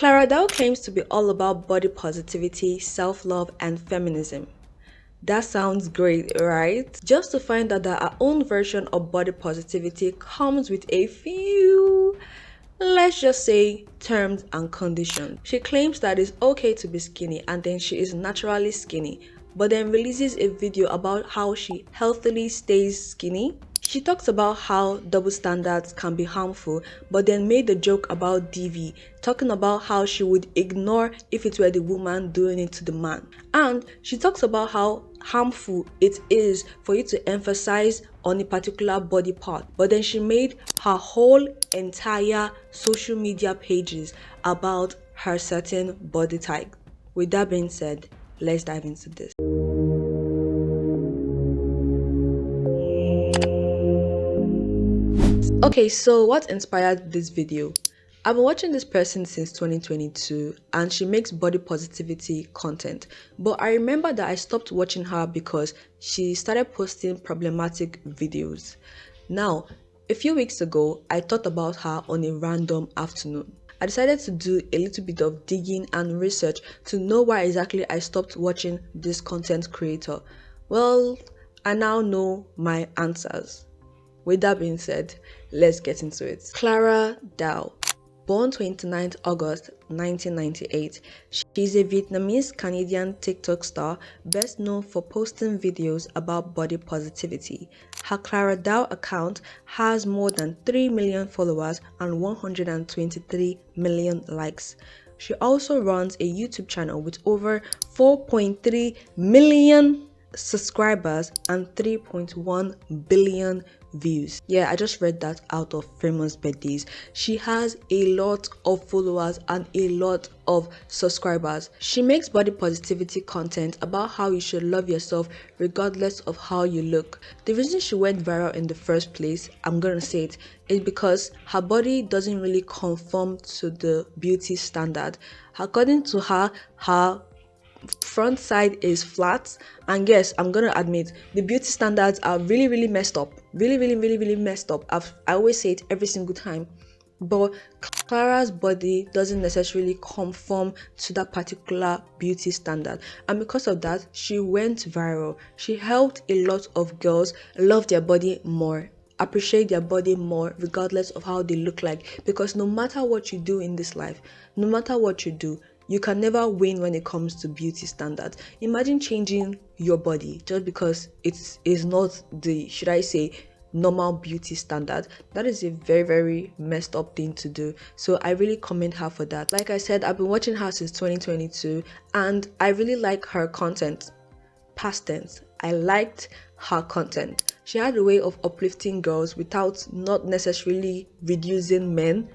Clara Dao claims to be all about body positivity, self-love, and feminism. That sounds great, right? Just to find out that our own version of body positivity comes with a few, let's just say, terms and conditions. She claims that it's okay to be skinny and then she is naturally skinny, but then releases a video about how she healthily stays skinny. She talks about how double standards can be harmful, but then made a joke about DV, talking about how she would ignore if it were the woman doing it to the man. And she talks about how harmful it is for you to emphasize on a particular body part, but then she made her whole entire social media pages about her certain body type. With that being said, let's dive into this. Okay, so what inspired this video? I've been watching this person since 2022 and she makes body positivity content. But I remember that I stopped watching her because she started posting problematic videos. Now, a few weeks ago, I thought about her on a random afternoon. I decided to do a little bit of digging and research to know why exactly I stopped watching this content creator. Well, I now know my answers. With that being said, let's get into it. Clara Dao, born 29th August 1998. She's a Vietnamese-Canadian TikTok star best known for posting videos about body positivity. Her Clara Dao account has more than 3 million followers and 123 million likes. She also runs a YouTube channel with over 4.3 million subscribers and 3.1 billion views. Yeah, I just read that out of Famous Birthdays. She has a lot of followers and a lot of subscribers. She makes body positivity content about how you should love yourself regardless of how you look. The reason she went viral in the first place, I'm gonna say it, is because her body doesn't really conform to the beauty standard. According to her, her front side is flat, and yes, I'm gonna admit the beauty standards are really messed up, really messed up. I always say it every single time, but Clara's body doesn't necessarily conform to that particular beauty standard, and because of that she went viral. She helped a lot of girls love their body more, appreciate their body more regardless of how they look like, because no matter what you do in this life, no matter what you do, you can never win when it comes to beauty standards. Imagine changing your body just because it is not the, should I say, normal beauty standard. That is a very messed up thing to do. So I really commend her for that. Like I said, I've been watching her since 2022 and I really like her content. Past tense, I liked her content. She had a way of uplifting girls without not necessarily reducing men,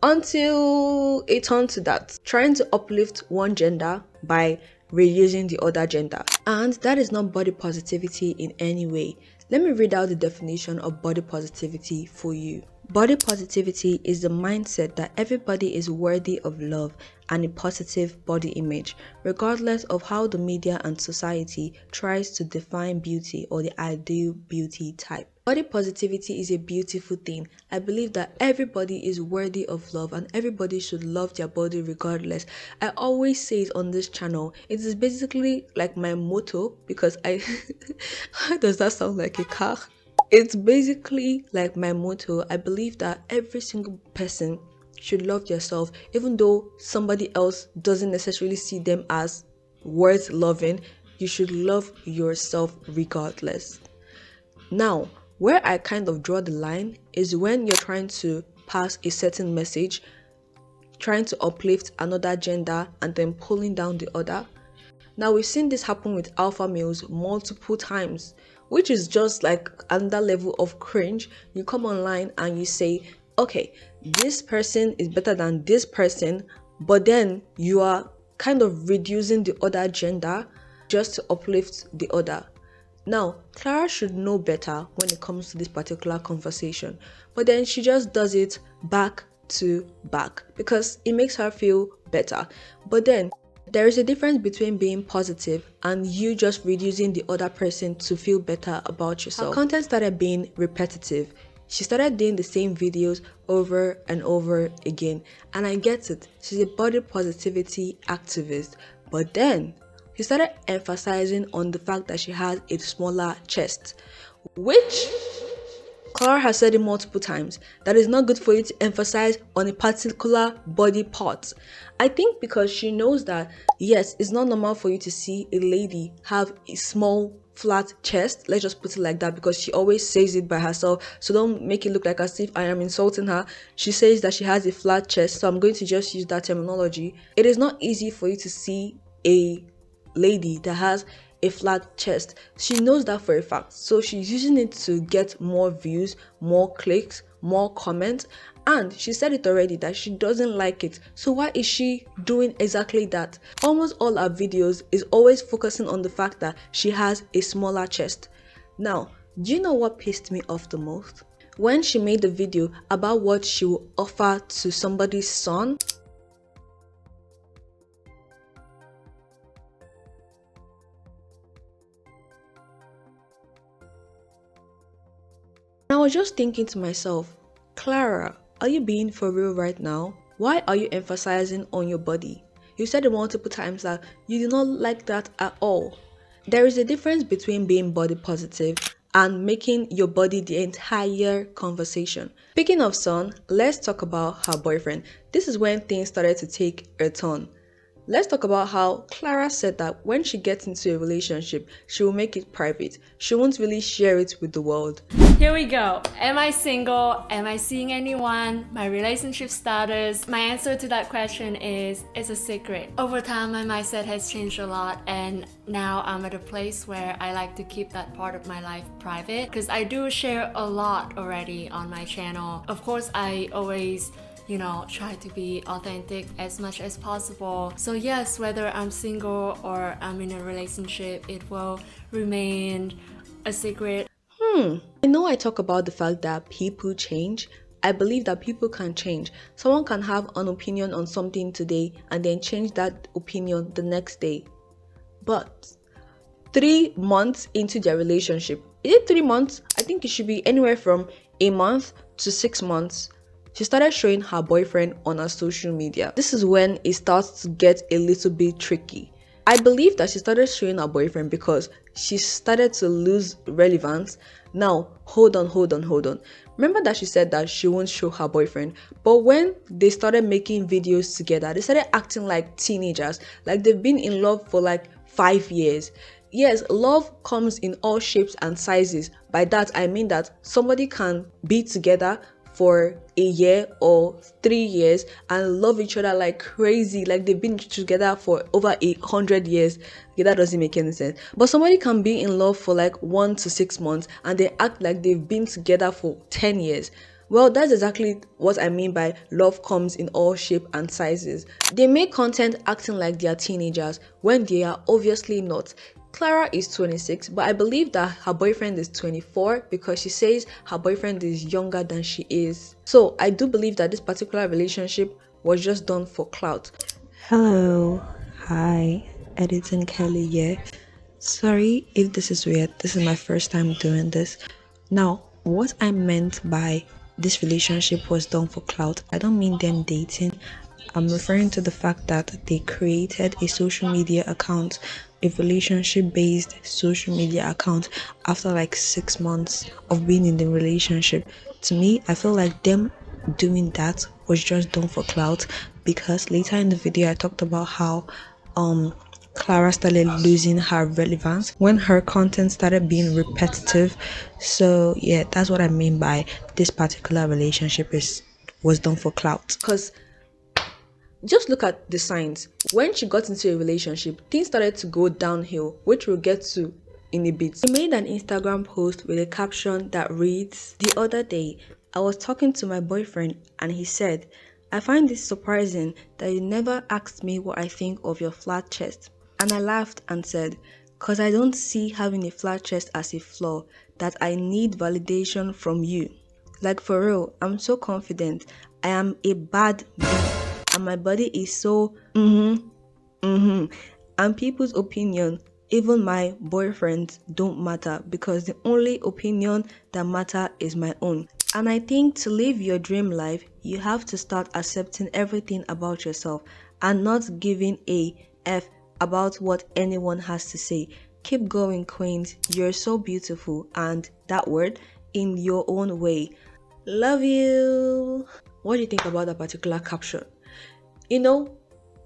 until it turned to that, trying to uplift one gender by reducing the other gender. And that is not body positivity in any way. Let me read out the definition of body positivity for you. Body positivity is the mindset that everybody is worthy of love and a positive body image, regardless of how the media and society tries to define beauty or the ideal beauty type. Body positivity is a beautiful thing. I believe that everybody is worthy of love and everybody should love their body regardless. I always say it on this channel. It is basically like my motto, because how does that sound like a car? It's basically like my motto. I believe that every single person should love yourself, even though somebody else doesn't necessarily see them as worth loving. You should love yourself regardless. Now, where I kind of draw the line is when you're trying to pass a certain message, trying to uplift another gender and then pulling down the other. Now, we've seen this happen with alpha males multiple times, which is just like another level of cringe. You come online and you say, okay, this person is better than this person, but then you are kind of reducing the other gender just to uplift the other. Now, Clara should know better when it comes to this particular conversation, but then she just does it back to back because it makes her feel better. But then there is a difference between being positive and you just reducing the other person to feel better about yourself. Her content started being repetitive. She started doing the same videos over and over again. And I get it, she's a body positivity activist. But then she started emphasizing on the fact that she has a smaller chest, which Clara has said it multiple times that it's not good for you to emphasize on a particular body part. I think because she knows that, yes, it's not normal for you to see a lady have a small flat chest. Let's just put it like that, because she always says it by herself. So don't make it look like as if I am insulting her. She says that she has a flat chest, so I'm going to just use that terminology. It is not easy for you to see a lady that has a flat chest. She knows that for a fact, so she's using it to get more views, more clicks, more comments. And she said it already that she doesn't like it, so why is she doing exactly that? Almost all her videos is always focusing on the fact that she has a smaller chest. Now, do you know what pissed me off the most? When she made the video about what she will offer to somebody's son. And I was just thinking to myself, Clara, are you being for real right now? Why are you emphasizing on your body? You said it multiple times that you do not like that at all. There is a difference between being body positive and making your body the entire conversation. Speaking of son, let's talk about her boyfriend. This is when things started to take a turn. Let's talk about how Clara said that when she gets into a relationship, she will make it private. She won't really share it with the world. Here we go. Am I single? Am I seeing anyone? My relationship status? My answer to that question is, it's a secret. Over time, my mindset has changed a lot, and now I'm at a place where I like to keep that part of my life private, because I do share a lot already on my channel. Of course, I always try to be authentic as much as possible. So yes, whether I'm single or I'm in a relationship, it will remain a secret. I know I talk about the fact that people change. I believe that people can change. Someone can have an opinion on something today and then change that opinion the next day. But 3 months into their relationship, is it 3 months? I think it should be anywhere from a month to 6 months. She started showing her boyfriend on her social media. This is when it starts to get a little bit tricky. I believe that she started showing her boyfriend because she started to lose relevance. Now, hold on. Remember that she said that she won't show her boyfriend, but when they started making videos together, they started acting like teenagers, like they've been in love for like 5 years. Yes, love comes in all shapes and sizes. By that, I mean that somebody can be together for a year or 3 years and love each other like crazy, like they've been together for over 100 years. Okay, that doesn't make any sense. But somebody can be in love for like 1 to 6 months and they act like they've been together for 10 years. Well, that's exactly what I mean by love comes in all shape and sizes. They make content acting like they are teenagers when they are obviously not. Clara is 26, but I believe that her boyfriend is 24 because she says her boyfriend is younger than she is. So I do believe that this particular relationship was just done for clout. Hello, hi, Editing Kelly here. Sorry if this is weird, this is my first time doing this. Now, what I meant by this relationship was done for clout, I don't mean them dating. I'm referring to the fact that they created a social media account, a relationship-based social media account after like 6 months of being in the relationship. To me, I feel like them doing that was just done for clout, because later in the video I talked about how Clara started losing her relevance when her content started being repetitive. So yeah, that's what I mean by this particular relationship was done for clout. Because just look at the signs. When she got into a relationship, things started to go downhill, which we'll get to in a bit. She made an Instagram post with a caption that reads, "The other day, I was talking to my boyfriend and he said, I find this surprising that you never asked me what I think of your flat chest. And I laughed and said, cause I don't see having a flat chest as a flaw, that I need validation from you. Like for real, I'm so confident. I am a bad bitch. And my body is so and people's opinion, even my boyfriends, don't matter because the only opinion that matter is my own. And I think to live your dream life, you have to start accepting everything about yourself and not giving a F about what anyone has to say. Keep going, Queens. You're so beautiful, and that word in your own way. Love you. What do you think about that particular caption? You know,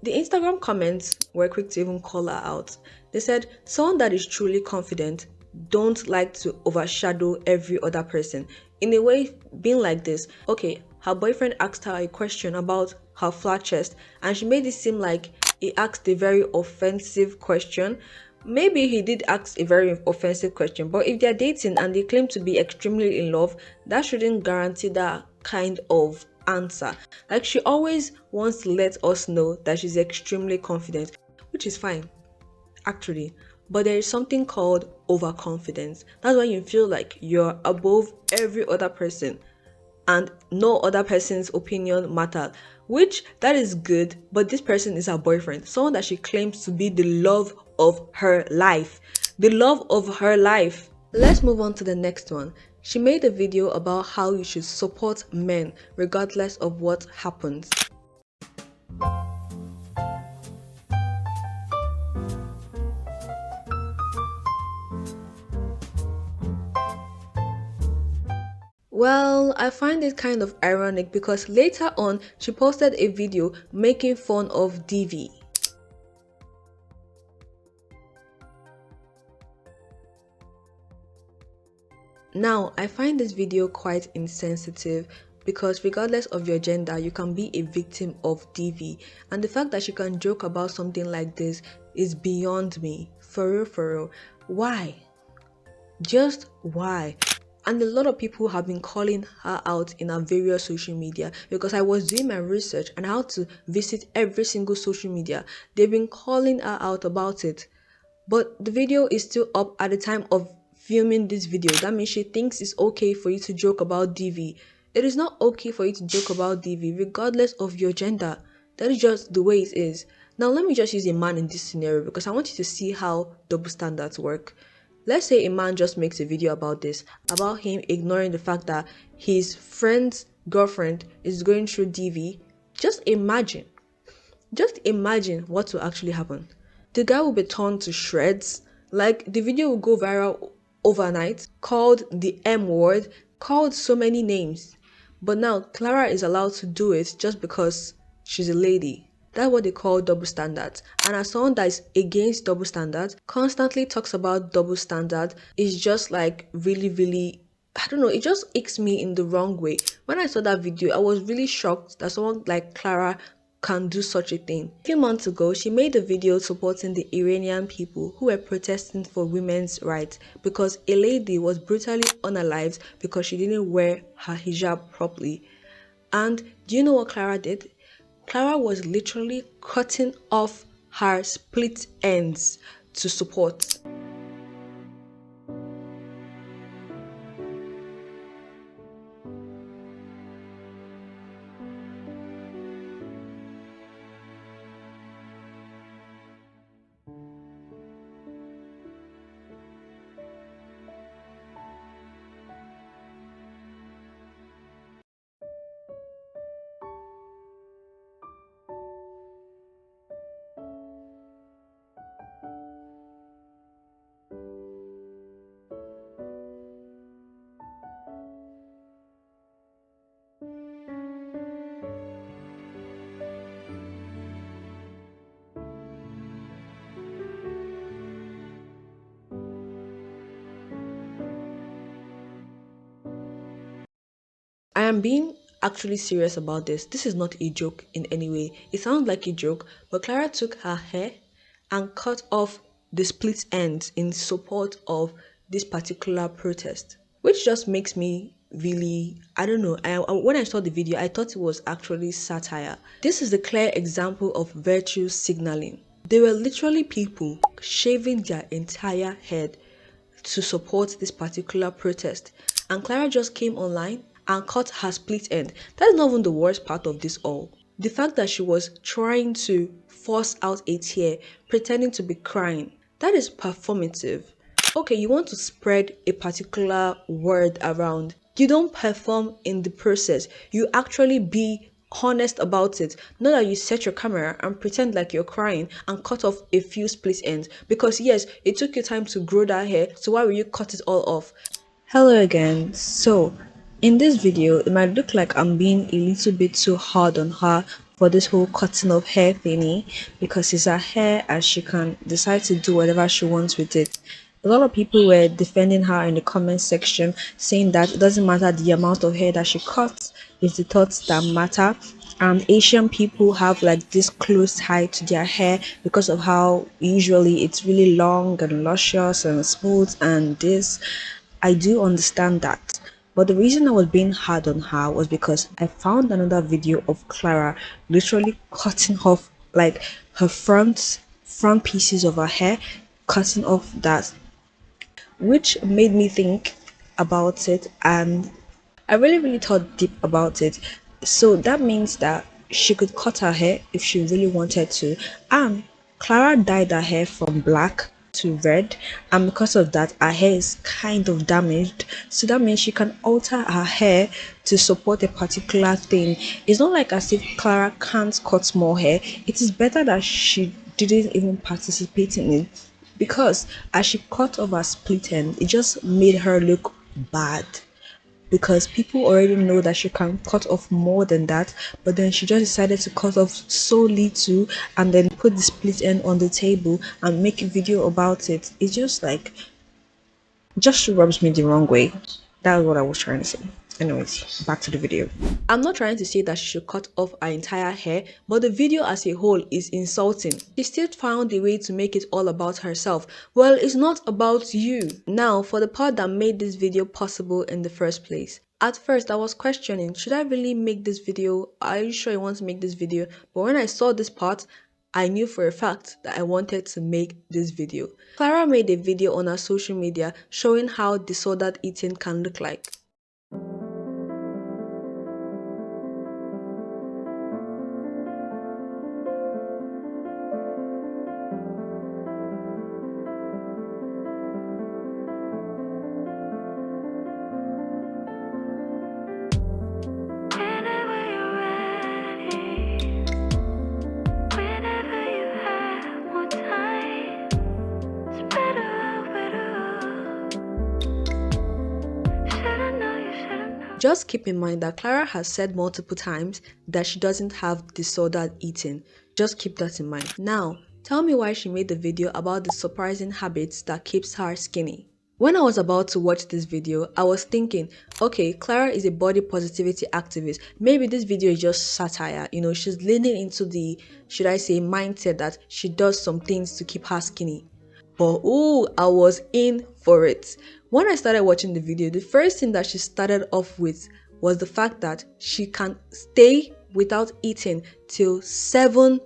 the Instagram comments were quick to even call her out. They said, someone that is truly confident don't like to overshadow every other person. In a way, being like this, okay, her boyfriend asked her a question about her flat chest, and she made it seem like he asked a very offensive question. Maybe he did ask a very offensive question, but if they're dating and they claim to be extremely in love, that shouldn't guarantee that kind of answer. Like, she always wants to let us know that she's extremely confident, which is fine, actually. But there is something called overconfidence. That's when you feel like you're above every other person and no other person's opinion matters, which that is good, but this person is her boyfriend, someone that she claims to be the love of her life. The love of her life. Let's move on to the next one. She made a video about how you should support men regardless of what happens. Well, I find it kind of ironic because later on she posted a video making fun of DV. Now, I find this video quite insensitive because regardless of your gender, you can be a victim of DV, and the fact that she can joke about something like this is beyond me. For real, for real. Why? Just why? And a lot of people have been calling her out in her various social media because I was doing my research and how to visit every single social media. They've been calling her out about it. But the video is still up at the time of filming this video. That means she thinks it's okay for you to joke about DV. It is not okay for you to joke about DV regardless of your gender. That is just the way it is. Now let me just use a man in this scenario because I want you to see how double standards work. Let's say a man just makes a video about this, about him ignoring the fact that his friend's girlfriend is going through DV. Just imagine what will actually happen. The guy will be torn to shreds. Like, the video will go viral overnight, called the M word, called so many names. But now Clara is allowed to do it just because she's a lady. That's what they call double standards. And as someone that is against double standards, constantly talks about double standard, is just like really, really, I don't know, it just icks me in the wrong way. When I saw that video, I was really shocked that someone like Clara can do such a thing. A few months ago, she made a video supporting the Iranian people who were protesting for women's rights because a lady was brutally unalived because she didn't wear her hijab properly. And do you know what Clara did? Clara was literally cutting off her split ends to support. I am being actually serious about this. This is not a joke in any way. It sounds like a joke, but Clara took her hair and cut off the split ends in support of this particular protest, which just makes me really, I don't know. When I saw the video, I thought it was actually satire. This is a clear example of virtue signaling. There were literally people shaving their entire head to support this particular protest, and Clara just came online and cut her split end. That's not even the worst part of this all. The fact that she was trying to force out a tear, pretending to be crying, that is performative. Okay, you want to spread a particular word around, You don't perform in the process. You actually be honest about it. Not that you set your camera and pretend like you're crying and cut off a few split ends. Because yes, it took you time to grow that hair, so why will you cut it all off? Hello again. So, in this video, it might look like I'm being a little bit too hard on her for this whole cutting of hair thingy because it's her hair and she can decide to do whatever she wants with it. A lot of people were defending her in the comment section, saying that it doesn't matter the amount of hair that she cuts, it's the thoughts that matter. And Asian people have like this close tie to their hair because of how usually it's really long and luscious and smooth and this. I do understand that. But the reason I was being hard on her was because I found another video of Clara literally cutting off like her front pieces of her hair, cutting off that, which made me think about it, and I really thought deep about it. So that means that she could cut her hair if she really wanted to. And Clara dyed her hair from black to red, and because of that, her hair is kind of damaged. So that means she can alter her hair to support a particular thing. It's not like as if Clara can't cut more hair. It is better that she didn't even participate in it because as she cut off her split end, it just made her look bad because people already know that she can cut off more than that, but then she just decided to cut off so little and then put the split end on the table and make a video about it. It's just like, just rubs me the wrong way. That was what I was trying to say. Anyways, back to the video. I'm not trying to say that she should cut off her entire hair, but the video as a whole is insulting. She still found a way to make it all about herself. Well, it's not about you. Now, for the part that made this video possible in the first place. At first, I was questioning, should I really make this video? Are you sure you want to make this video? But when I saw this part, I knew for a fact that I wanted to make this video. Clara made a video on her social media showing how disordered eating can look like. Just keep in mind that Clara has said multiple times that she doesn't have disordered eating. Just keep that in mind. Now, tell me why she made the video about the surprising habits that keeps her skinny. When I was about to watch this video, I was thinking, okay, Clara is a body positivity activist. Maybe this video is just satire. You know, she's leaning into the, should I say, mindset that she does some things to keep her skinny. But ooh, I was in for it. When I started watching the video, the first thing that she started off with was the fact that she can stay without eating till 7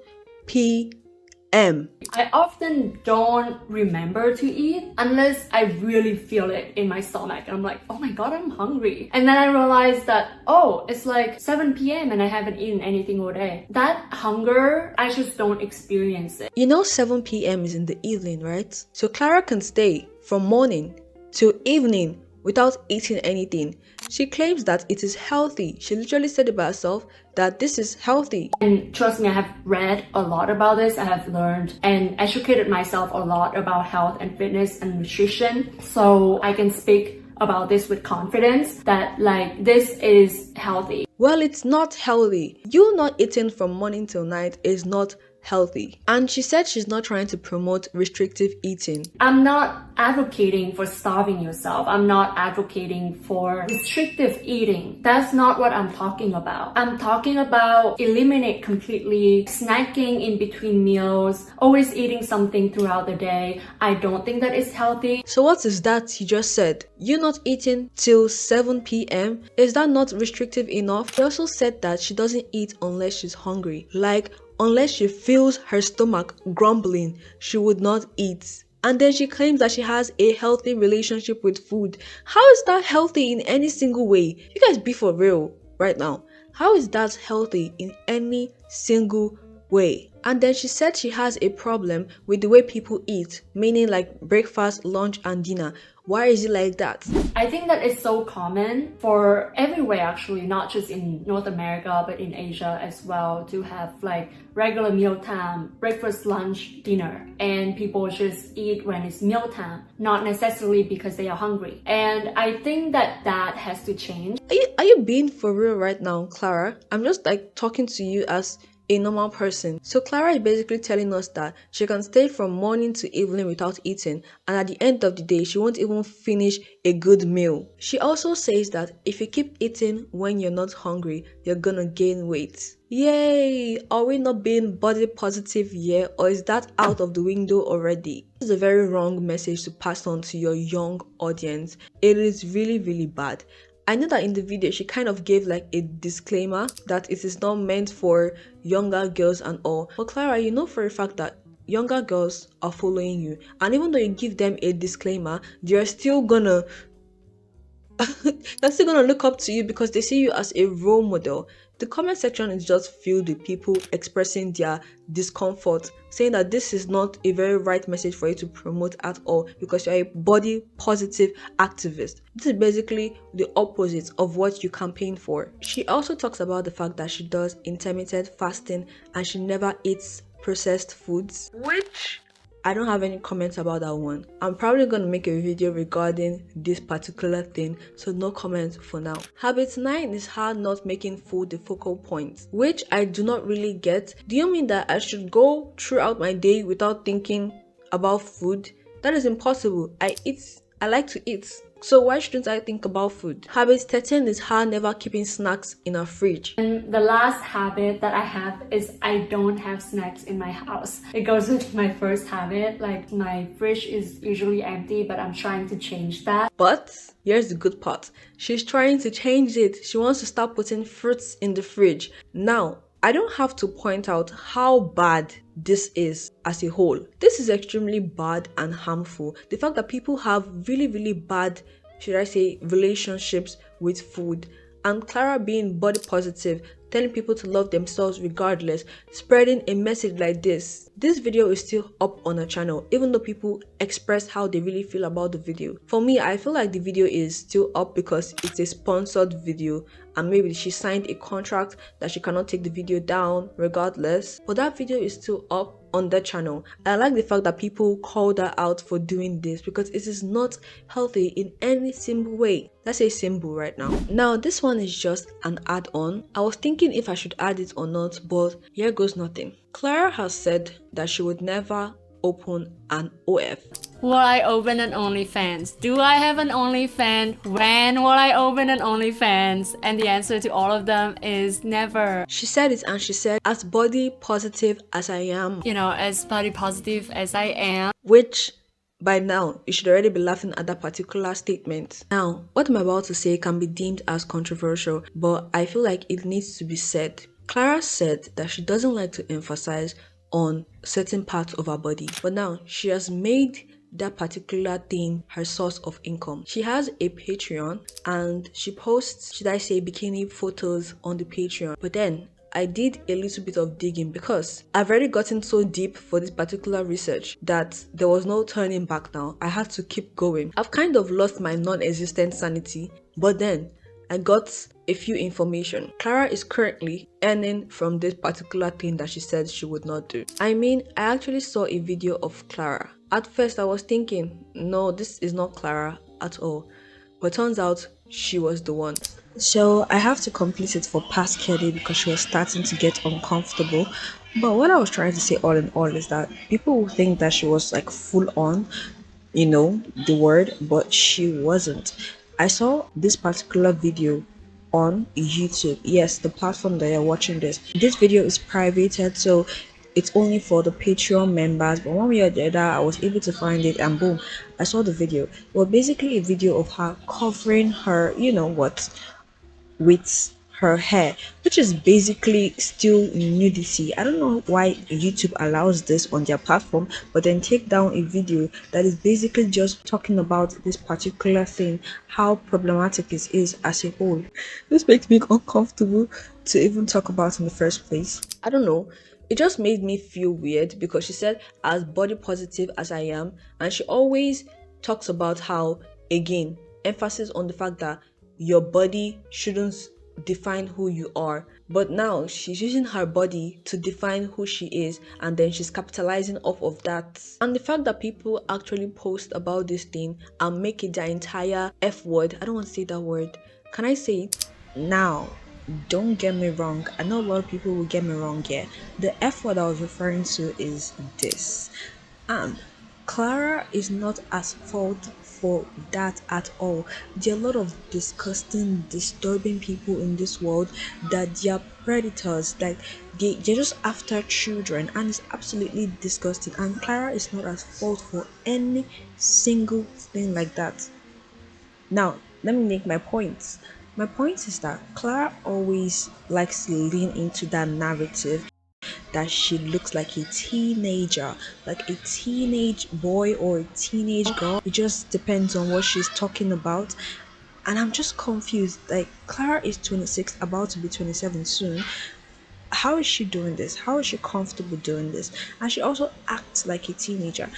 p.m. I often don't remember to eat unless I really feel it in my stomach. I'm like, oh my god, I'm hungry. And then I realized that, oh, it's like 7 p.m. and I haven't eaten anything all day. That hunger, I just don't experience it. You know 7 p.m. is in the evening, right? So Clara can stay from morning till evening without eating anything. She claims that it is healthy. She literally said it by herself that this is healthy. And trust me, I have read a lot about this. I have learned and educated myself a lot about health and fitness and nutrition. So I can speak about this with confidence that like this is healthy. Well, it's not healthy. You not eating from morning till night is not healthy. And she said she's not trying to promote restrictive eating. I'm not advocating for starving yourself. I'm not advocating for restrictive eating. That's not what I'm talking about. I'm talking about eliminate completely snacking in between meals, always eating something throughout the day. I don't think that is healthy. So what is that you just said? You not eating till 7 p.m.? Is that not restrictive enough? She also said that she doesn't eat unless she's hungry. Like, unless she feels her stomach grumbling, she would not eat. And then she claims that she has a healthy relationship with food. How is that healthy in any single way? You guys be for real right now. How is that healthy in any single way? And then she said she has a problem with the way people eat, meaning like breakfast, lunch, and dinner. Why is it like that? I think that it's so common for everywhere actually, not just in North America, but in Asia as well, to have like regular mealtime, breakfast, lunch, dinner, and people just eat when it's mealtime, not necessarily because they are hungry. And I think that that has to change. Are you being for real right now, Clara? I'm just like talking to you as a normal person. So Clara is basically telling us that she can stay from morning to evening without eating, and at the end of the day she won't even finish a good meal. She also says that if you keep eating when you're not hungry, you're gonna gain weight. Yay! Are we not being body positive yet, or is that out of the window already? This is a very wrong message to pass on to your young audience. It is really, really bad. I know that in the video she kind of gave like a disclaimer that it is not meant for younger girls and all. But Clara, you know for a fact that younger girls are following you, and even though you give them a disclaimer, they're still gonna they're still gonna look up to you because they see you as a role model. The comment section is just filled with people expressing their discomfort, saying that this is not a very right message for you to promote at all because you're a body positive activist. This is basically the opposite of what you campaign for. She also talks about the fact that she does intermittent fasting and she never eats processed foods, which I don't have any comments about that one. I'm probably going to make a video regarding this particular thing, so no comments for now. Habit 9 is her not making food the focal point, which I do not really get. Do you mean that I should go throughout my day without thinking about food? That is impossible. I like to eat. So why shouldn't I think about food? Habit 13 is her never keeping snacks in her fridge. And the last habit that I have is I don't have snacks in my house. It goes with my first habit, like my fridge is usually empty, but I'm trying to change that. But here's the good part. She's trying to change it. She wants to start putting fruits in the fridge. Now, I don't have to point out how bad this is as a whole. This is extremely bad and harmful. The fact that people have really, really bad, should I say, relationships with food. And Clara being body positive, telling people to love themselves regardless, spreading a message like this. This video is still up on her channel, even though people express how they really feel about the video. For me, I feel like the video is still up because it's a sponsored video and maybe she signed a contract that she cannot take the video down regardless. But that video is still up on the channel. I like the fact that people called her out for doing this because it is not healthy in any single way. Let's say symbol right now. Now this one is just an add-on. I was thinking if I should add it or not, but here goes nothing. Clara has said that she would never open an OF. Will I open an OnlyFans? Do I have an OnlyFans? When will I open an OnlyFans? And the answer to all of them is never. She said it and she said, as body positive as I am. You know, as body positive as I am. Which, by now, you should already be laughing at that particular statement. Now, what I'm about to say can be deemed as controversial, but I feel like it needs to be said. Clara said that she doesn't like to emphasize on certain parts of her body, but now she has made that particular thing her source of income. She has a Patreon and she posts, should I say, bikini photos on the Patreon. But then I did a little bit of digging because I've already gotten so deep for this particular research that there was no turning back now. I had to keep going. I've kind of lost my non-existent sanity, but then I got a few information. Clara is currently earning from this particular thing that she said she would not do. I mean, I actually saw a video of Clara. At first I was thinking, no, this is not Clara at all. But turns out she was the one. So I have to complete it for past Kelly because she was starting to get uncomfortable. But what I was trying to say all in all is that people will think that she was like full on, you know, the word, but she wasn't. I saw this particular video on YouTube. Yes, the platform that you're watching this. This video is privated, so it's only for the Patreon members. But one way or the other, I was able to find it and boom, I saw the video. It was basically a video of her covering her, you know what, with her hair, which is basically still nudity. I don't know why YouTube allows this on their platform, but then take down a video that is basically just talking about this particular thing, how problematic it is as a whole. This makes me uncomfortable to even talk about in the first place. I don't know. it just made me feel weird because she said, as body positive as I am, and she always talks about how, again, emphasis on the fact that your body shouldn't define who you are. But now she's using her body to define who she is, and then she's capitalizing off of that. And the fact that people actually post about this thing and make it their entire F word, I don't want to say that word. Can I say it? Now, don't get me wrong. I know a lot of people will get me wrong here. The F word I was referring to is this. And Clara is not at fault for that at all. There are a lot of disgusting, disturbing people in this world that they are predators. Like they're just after children, and it's absolutely disgusting. And Clara is not at fault for any single thing like that. Now, let me make my points. My point is that Clara always likes to lean into that narrative that she looks like a teenager, like a teenage boy or a teenage girl. It just depends on what she's talking about. And I'm just confused. Like, Clara is 26, about to be 27 soon. How is she doing this? How is she comfortable doing this? And she also acts like a teenager.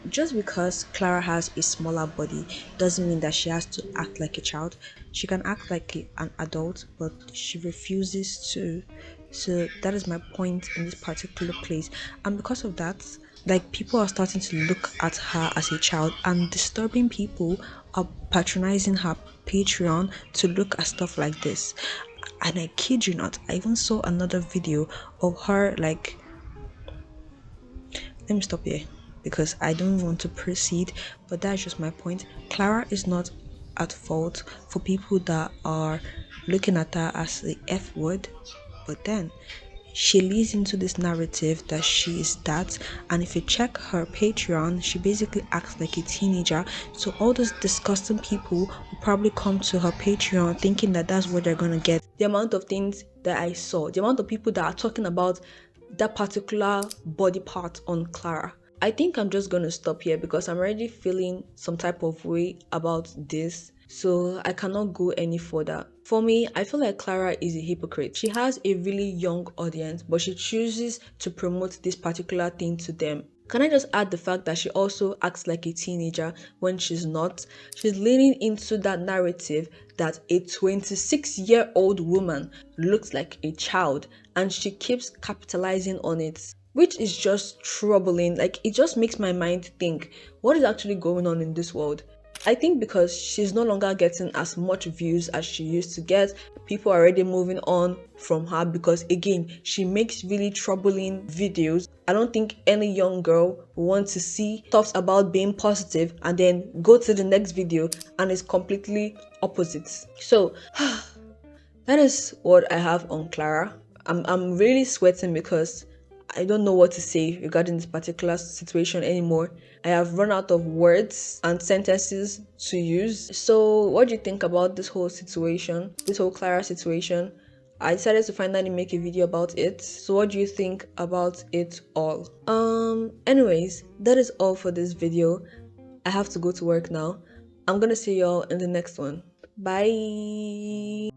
Just because Clara has a smaller body doesn't mean that she has to act like a child. She can act like an adult, but she refuses to. So that is my point in this particular place. And because of that, like, people are starting to look at her as a child, and disturbing people are patronizing her Patreon to look at stuff like this. And I kid you not, I even saw another video of her, like, let me stop here because I don't want to proceed, but that's just my point. Clara is not at fault for people that are looking at her as the F word, but then she leads into this narrative that she is that, and if you check her Patreon, she basically acts like a teenager. So all those disgusting people will probably come to her Patreon thinking that that's what they're gonna get. The amount of things that I saw, the amount of people that are talking about that particular body part on Clara. I think I'm just gonna stop here because I'm already feeling some type of way about this, so I cannot go any further. For me, I feel like Clara is a hypocrite. She has a really young audience, but she chooses to promote this particular thing to them. Can I just add the fact that she also acts like a teenager when she's not? She's leaning into that narrative that a 26-year-old woman looks like a child, and she keeps capitalizing on it, which is just troubling. Like, it just makes my mind think, what is actually going on in this world? I think because she's no longer getting as much views as she used to get, people are already moving on from her because, again, she makes really troubling videos. I don't think any young girl will want to see stuff about being positive and then go to the next video and it's completely opposite. So that is what I have on Clara. I'm really sweating because I don't know what to say regarding this particular situation anymore. I have run out of words and sentences to use. So what do you think about this whole situation, this whole Clara situation? I decided to finally make a video about it. So what do you think about it all? Anyways, that is all for this video. I have to go to work now. I'm gonna see y'all in the next one. Bye.